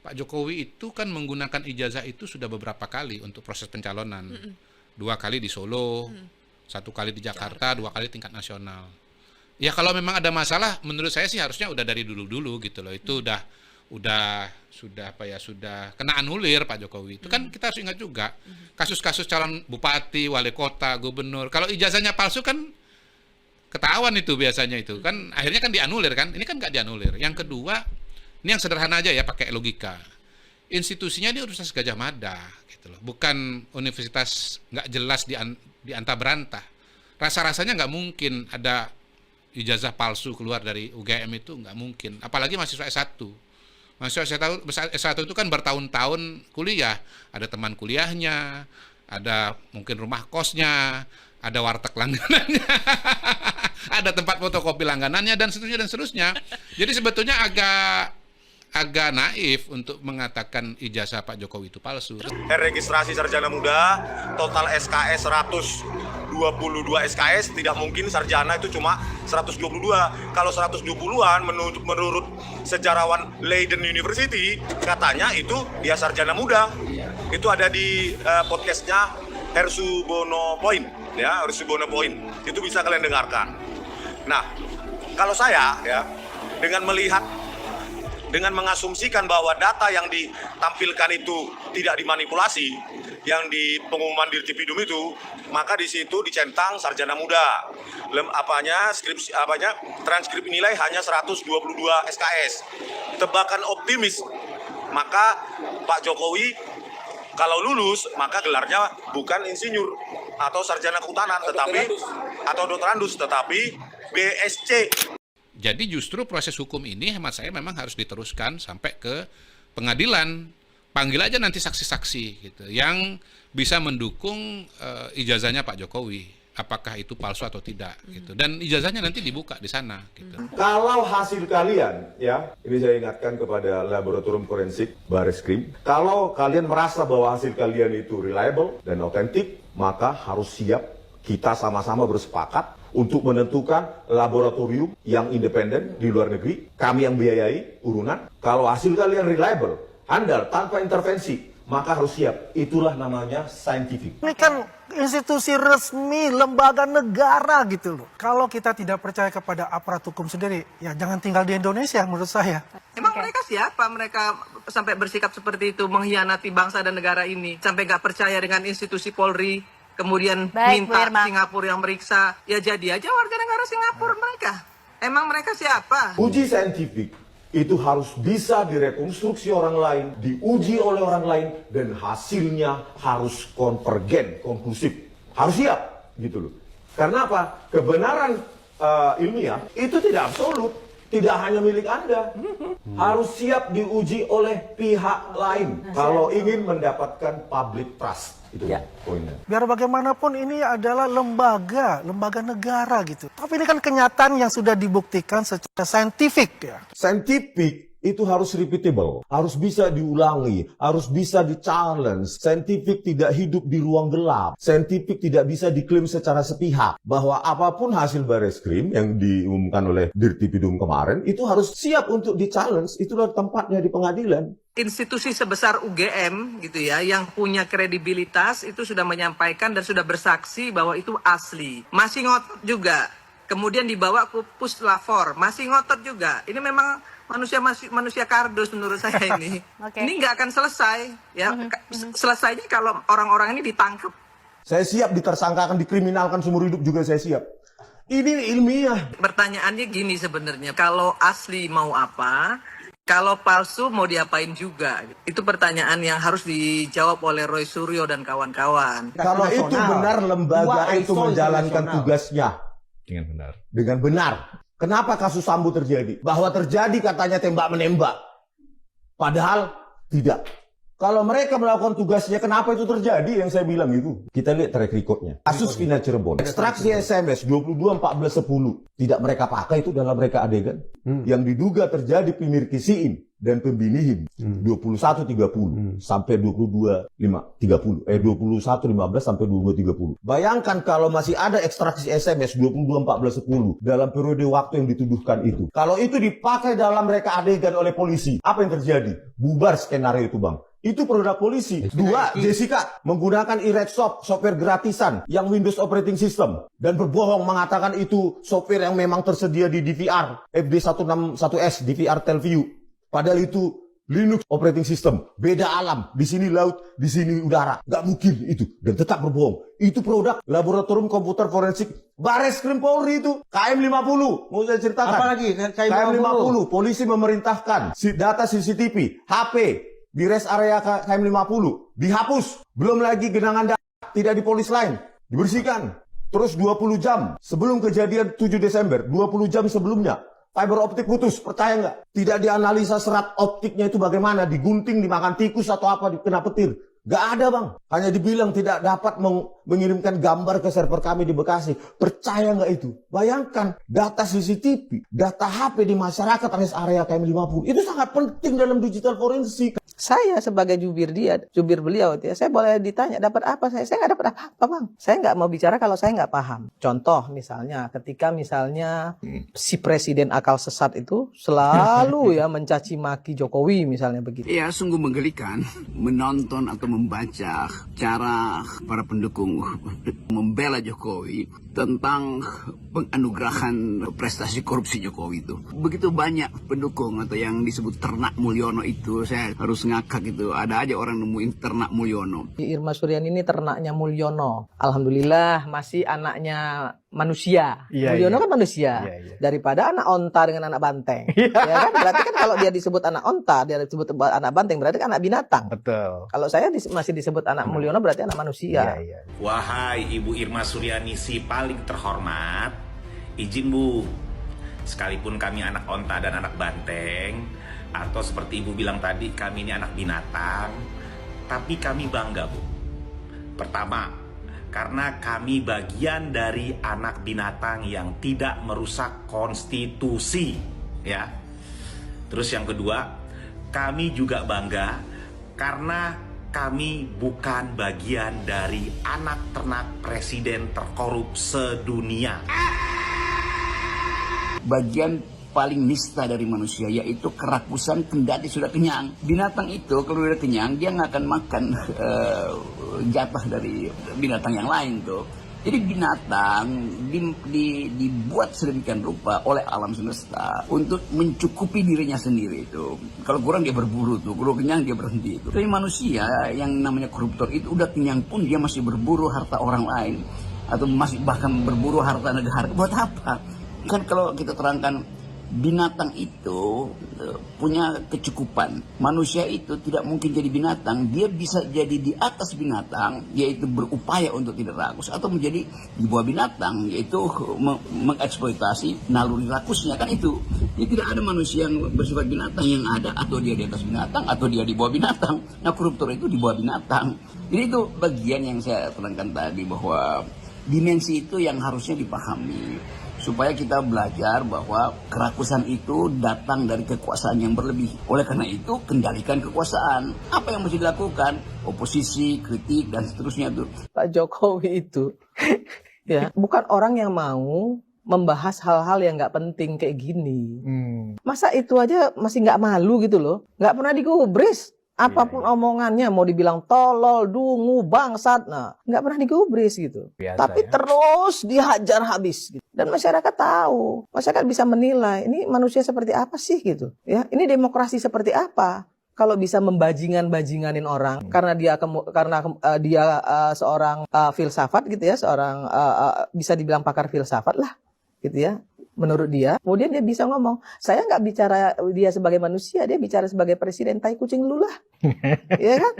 Pak Jokowi itu kan menggunakan ijazah itu sudah beberapa kali untuk proses pencalonan. 2 kali di Solo, 1 kali di Jakarta, 2 kali tingkat nasional. Ya kalau memang ada masalah, menurut saya sih harusnya udah dari dulu-dulu gitu loh. Itu sudah kena anulir Pak Jokowi. Itu kan kita harus ingat juga kasus-kasus calon bupati, wali kota, gubernur. Kalau ijazahnya palsu kan ketahuan itu biasanya itu kan akhirnya kan dianulir kan. Ini kan nggak dianulir. Yang kedua, ini yang sederhana aja ya pakai logika. Institusinya ini Universitas Gadjah Mada gitu loh. Bukan universitas nggak jelas di antah berantah. Rasa-rasanya nggak mungkin ada ijazah palsu keluar dari UGM, itu nggak mungkin. Apalagi mahasiswa S1. Mahasiswa S1 itu kan bertahun-tahun kuliah. Ada teman kuliahnya, ada mungkin rumah kosnya, ada warteg langganannya, ada tempat fotokopi langganannya, dan seterusnya. Jadi sebetulnya agak naif untuk mengatakan ijazah Pak Jokowi itu palsu. Registrasi sarjana muda, total SKS 122 SKS, tidak mungkin sarjana itu cuma 122. Kalau 120-an menurut sejarawan Leiden University, katanya itu dia sarjana muda. Itu ada di podcastnya Hersubono Point, ya, Hersubono Point. Itu bisa kalian dengarkan. Nah, kalau saya ya dengan mengasumsikan bahwa data yang ditampilkan itu tidak dimanipulasi, yang di pengumuman di Dirtipidum itu, maka di situ dicentang sarjana muda. Transkrip nilai hanya 122 SKS. Tebakan optimis, maka Pak Jokowi kalau lulus maka gelarnya bukan insinyur atau sarjana kehutanan, atau doktorandus, tetapi BSc. Jadi justru proses hukum ini hemat saya memang harus diteruskan sampai ke pengadilan. Panggil aja nanti saksi-saksi gitu yang bisa mendukung ijazahnya Pak Jokowi. Apakah itu palsu atau tidak gitu. Dan ijazahnya nanti dibuka di sana gitu. Kalau hasil kalian, ya, ini saya ingatkan kepada laboratorium forensik Bareskrim, kalau kalian merasa bahwa hasil kalian itu reliable dan otentik, maka harus siap kita sama-sama bersepakat untuk menentukan laboratorium yang independen di luar negeri. Kami yang biayai urunan. Kalau hasil kalian reliable, handal, tanpa intervensi, maka harus siap. Itulah namanya scientific. Ini kan institusi resmi, lembaga negara gitu loh. Kalau kita tidak percaya kepada aparat hukum sendiri, ya jangan tinggal di Indonesia menurut saya. Emang mereka siapa? Mereka sampai bersikap seperti itu, mengkhianati bangsa dan negara ini. Sampai nggak percaya dengan institusi Polri, kemudian minta Singapura yang meriksa. Ya jadi aja warga negara Singapura mereka. Emang mereka siapa? Uji saintifik itu harus bisa direkonstruksi orang lain, diuji oleh orang lain, dan hasilnya harus konvergen, konklusif. Harus siap, gitu loh. Karena apa? Kebenaran ilmiah itu tidak absolut, tidak hanya milik Anda. Harus siap diuji oleh pihak lain kalau ingin mendapatkan public trust. Itu poinnya. Biar bagaimanapun ini adalah lembaga negara gitu. Tapi ini kan kenyataan yang sudah dibuktikan secara saintifik ya. Saintifik itu harus repeatable, harus bisa diulangi, harus bisa di-challenge. Saintifik tidak hidup di ruang gelap. Saintifik tidak bisa diklaim secara sepihak. Bahwa apapun hasil Bareskrim yang diumumkan oleh Dirtipidum kemarin, itu harus siap untuk di-challenge. Itulah tempatnya di pengadilan. Institusi sebesar UGM gitu ya, yang punya kredibilitas itu sudah menyampaikan dan sudah bersaksi bahwa itu asli. Masih ngotot juga. Kemudian dibawa ke Puslapor, masih ngotot juga. Ini memang manusia kardus menurut saya ini. Ini nggak akan selesai ya. Selesainya kalau orang-orang ini ditangkap. Saya siap ditersangkakan, dikriminalkan seumur hidup juga saya siap. Ini ilmiah. Pertanyaannya gini sebenarnya, kalau asli mau apa? Kalau palsu mau diapain juga? Itu pertanyaan yang harus dijawab oleh Roy Suryo dan kawan-kawan. Kalau itu benar lembaga itu menjalankan tugasnya dengan benar. Kenapa kasus Sambo terjadi? Bahwa terjadi katanya tembak-menembak. Padahal tidak. Kalau mereka melakukan tugasnya, kenapa itu terjadi? Yang saya bilang itu. Kita lihat track recordnya. Kasus Vina Cirebon. Ekstraksi SMS 22-14-10. Tidak mereka pakai itu dalam mereka adegan. Yang diduga terjadi pemirkisiin. dan pembinihin 21.30 sampai 21.15 sampai 22.30. Bayangkan kalau masih ada ekstraksi SMS 22.14.10 dalam periode waktu yang dituduhkan itu. Kalau itu dipakai dalam reka adegan oleh polisi, apa yang terjadi? Bubar skenario itu, Bang. Itu produk polisi. 2, Jessica menggunakan e-Redshop, software gratisan yang Windows Operating System, dan berbohong mengatakan itu software yang memang tersedia di DVR FD161S, DVR Telview. Padahal itu Linux Operating System, beda alam. Di sini laut, di sini udara. Gak mungkin itu, dan tetap berbohong. Itu produk Laboratorium Komputer Forensik Bareskrim Polri itu, KM50. Mau saya ceritakan? Apalagi KM50, polisi memerintahkan data CCTV, HP di rest area KM50 dihapus. Belum lagi genangan data tidak di polis lain, dibersihkan. Terus 20 jam sebelum kejadian 7 Desember, 20 jam sebelumnya, fiber optik putus. Percaya nggak? Tidak dianalisa serat optiknya itu bagaimana, digunting, dimakan tikus atau apa, kena petir. Gak ada, Bang. Hanya dibilang tidak dapat mengirimkan gambar ke server kami di Bekasi. Percaya nggak itu? Bayangkan, data CCTV, data HP di masyarakat rest area KM50 itu sangat penting dalam digital forensik. Saya sebagai jubir beliau, saya boleh ditanya dapat apa? Saya nggak dapat apa-apa, Bang. Saya nggak mau bicara kalau saya nggak paham. Contoh misalnya, ketika misalnya si presiden akal sesat itu selalu ya mencaci maki Jokowi misalnya begitu. Ya, sungguh menggelikan menonton atau membaca cara para pendukung membela Jokowi tentang penganugerahan prestasi korupsi Jokowi itu. Begitu banyak pendukung atau yang disebut ternak Mulyono itu, saya harus ngakak gitu. Ada aja orang nemuin ternak Mulyono. Irma Suryani ini ternaknya Mulyono. Alhamdulillah masih anaknya manusia. Mulyono kan manusia. Daripada anak onta dengan anak banteng. Ya kan? Berarti kan kalau dia disebut anak onta, dia disebut anak banteng, berarti kan anak binatang. Betul. Kalau saya masih disebut anak Mulyono, berarti anak manusia. Wahai Ibu Irma Suryani si paling terhormat, izin Bu, sekalipun kami anak onta dan anak banteng, atau seperti Ibu bilang tadi, kami ini anak binatang, tapi kami bangga, Bu. Pertama, karena kami bagian dari anak binatang yang tidak merusak konstitusi, ya. Terus yang kedua, kami juga bangga karena kami bukan bagian dari anak ternak presiden terkorup sedunia. Bagian paling nista dari manusia yaitu kerakusan kendati sudah kenyang. Binatang itu kalau sudah kenyang dia nggak akan makan jatah dari binatang yang lain tuh. Jadi binatang dibuat sedemikian rupa oleh alam semesta untuk mencukupi dirinya sendiri itu. Kalau kurang dia berburu tuh, kalau kenyang dia berhenti itu. Tapi manusia yang namanya koruptor itu udah kenyang pun dia masih berburu harta orang lain atau masih bahkan berburu harta negara. Buat apa? Kan kalau kita terangkan, binatang itu punya kecukupan. Manusia itu tidak mungkin jadi binatang. Dia bisa jadi di atas binatang, yaitu berupaya untuk tidak rakus, atau menjadi di bawah binatang, yaitu mengeksploitasi naluri rakusnya. Kan itu. Jadi tidak ada manusia yang bersifat binatang, yang ada atau dia di atas binatang atau dia di bawah binatang. Nah, koruptor itu di bawah binatang. Jadi itu bagian yang saya terangkan tadi, bahwa dimensi itu yang harusnya dipahami, supaya kita belajar bahwa kerakusan itu datang dari kekuasaan yang berlebih. Oleh karena itu, kendalikan kekuasaan. Apa yang mesti dilakukan? Oposisi, kritik, dan seterusnya tuh. Pak Jokowi itu ya bukan orang yang mau membahas hal-hal yang nggak penting kayak gini. Masa itu aja masih nggak malu gitu loh. Nggak pernah digubris. Apapun omongannya, mau dibilang tolol, dungu, bangsat, nah nggak pernah digubris gitu. Tapi terus dihajar habis gitu. Dan masyarakat tahu, masyarakat bisa menilai ini manusia seperti apa sih gitu. Ya, ini demokrasi seperti apa? Kalau bisa membajingan-bajinganin orang karena dia seorang filsafat gitu ya, seorang bisa dibilang pakar filsafat lah gitu ya. Menurut dia, kemudian dia bisa ngomong, saya nggak bicara dia sebagai manusia, dia bicara sebagai presiden, tai kucing lu lah. Ya kan?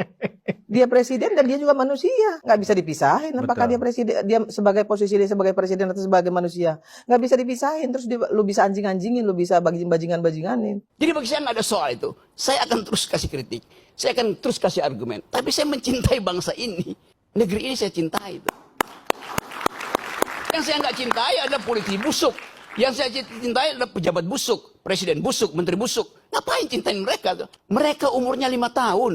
Dia presiden dan dia juga manusia, nggak bisa dipisahin. Apakah dia presiden, dia sebagai posisi dia sebagai presiden atau sebagai manusia, nggak bisa dipisahin. Terus lu bisa anjing-anjingin, lu bisa bajingan-bajinganin. Jadi bagi saya nggak ada soal itu. Saya akan terus kasih kritik, saya akan terus kasih argumen. Tapi saya mencintai bangsa ini, negeri ini saya cintai. Yang saya nggak cintai adalah politik busuk. Yang saya cintai adalah pejabat busuk, presiden busuk, menteri busuk. Ngapain cintain mereka tuh? Mereka umurnya 5 tahun.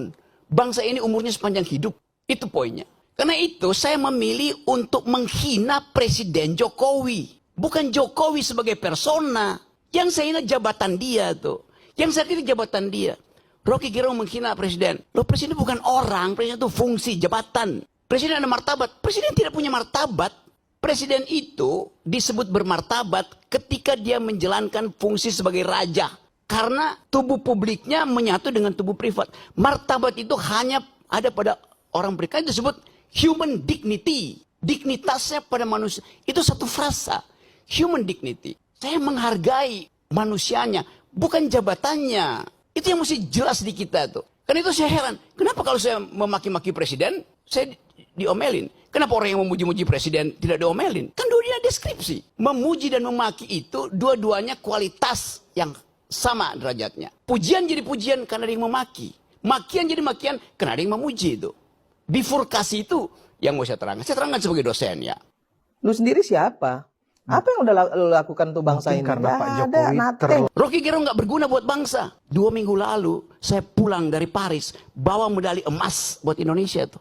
Bangsa ini umurnya sepanjang hidup. Itu poinnya. Karena itu saya memilih untuk menghina Presiden Jokowi. Bukan Jokowi sebagai persona. Yang saya hina jabatan dia tuh. Yang saya kritik jabatan dia. Rocky Gerung menghina presiden. Loh, presiden bukan orang. Presiden itu fungsi, jabatan. Presiden ada martabat. Presiden tidak punya martabat. Presiden itu disebut bermartabat ketika dia menjalankan fungsi sebagai raja. Karena tubuh publiknya menyatu dengan tubuh privat. Martabat itu hanya ada pada orang berikan, itu disebut human dignity. Dignitasnya pada manusia. Itu satu frasa. Human dignity. Saya menghargai manusianya, bukan jabatannya. Itu yang mesti jelas di kita tuh. Karena itu saya heran. Kenapa kalau saya memaki-maki presiden, saya diomelin? Kenapa orang yang memuji-muji presiden tidak diomelin? Kan dua-duanya deskripsi. Memuji dan memaki itu dua-duanya kualitas yang sama derajatnya. Pujian jadi pujian karena ada yang memaki. Makian jadi makian karena ada yang memuji itu. Bifurkasi itu yang mau saya terangkan. Saya terangkan sebagai dosen ya. Lu sendiri siapa? Apa yang udah lu lakukan untuk bangsa ini? Karena Pak Nggak Jokowi ada, nothing. Rocky Gerung nggak berguna buat bangsa. 2 minggu lalu saya pulang dari Paris bawa medali emas buat Indonesia tuh.